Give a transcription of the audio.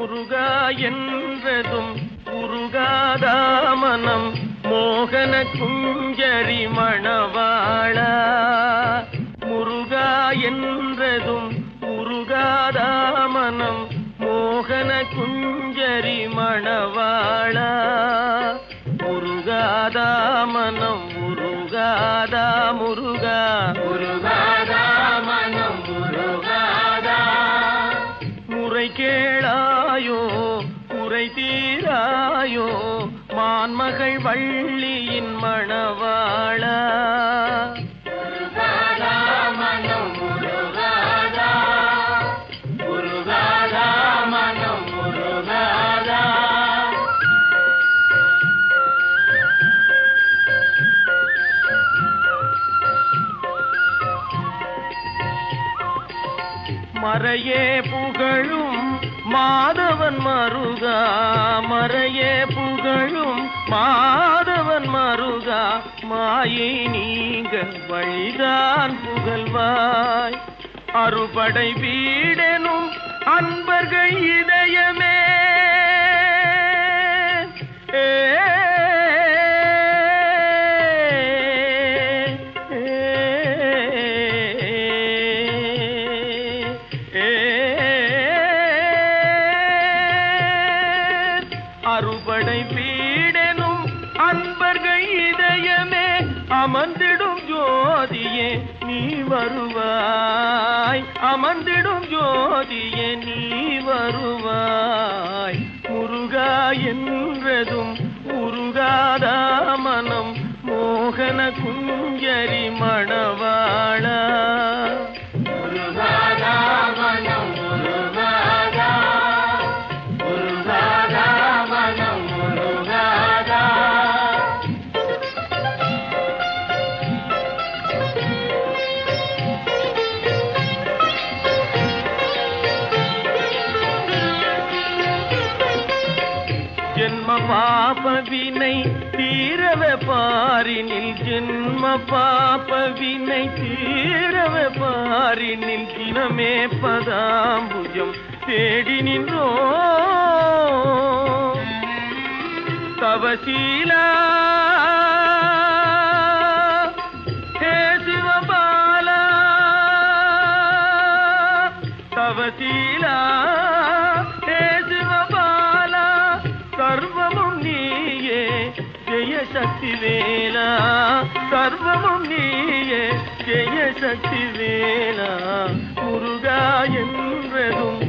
முருகா என்றதும் உருகாதாமனம் மோகன குஞ்சரி மணவாளா. முருகா என்றதும் உருகாதாமனம் மோகன குஞ்சரி மணவாளா. முருகாதாமனம் முருகாதா முருகா முருகாதாமனம் முருகாதா. முறை கேளாயோ குறை தீராயோ மான்மகள் வள்ளியின் மணவாளா. முருகாதாமனம் முருகாதா. முருகாதாமனம் முருகாதா. மறையே புகழும் மாதவன் மருகா. மறையே புகழும் மாதவன் மருகா. மாயை நீங்க வழிதான் புகழ்வாய். அறுபடை வீடெனும் அன்பர்கள் இதயமே அறுபடை வீடெனும் அன்பர்கள் இதயமே அமர்ந்திடும் ஜோதியே நீ வருவாய். அமர்ந்திடும் ஜோதியே நீ வருவாய். முருகா என்றதும் உருகாதா மனம் மோகன குஞ்சரி மணவாளா. முருகாதாமனம் முருகாதா. முருகாதாமனம் முருகாதா. ஜென்ம பாப வினை தீரவே பாரினில். ஜென்ம பாப வினை தீரவே பாரினில். தினமே பதாம்புஜம் தேடி நின்றோ தவசீலா. ஹே சிவபாலா தவசீலா. ஹே சிவபாலா சர்வமும் நீயே ஜெய சக்தி வேலா. சர்வமும் நீயே ஜெய சக்தி வேலா. முருகா என்றதும்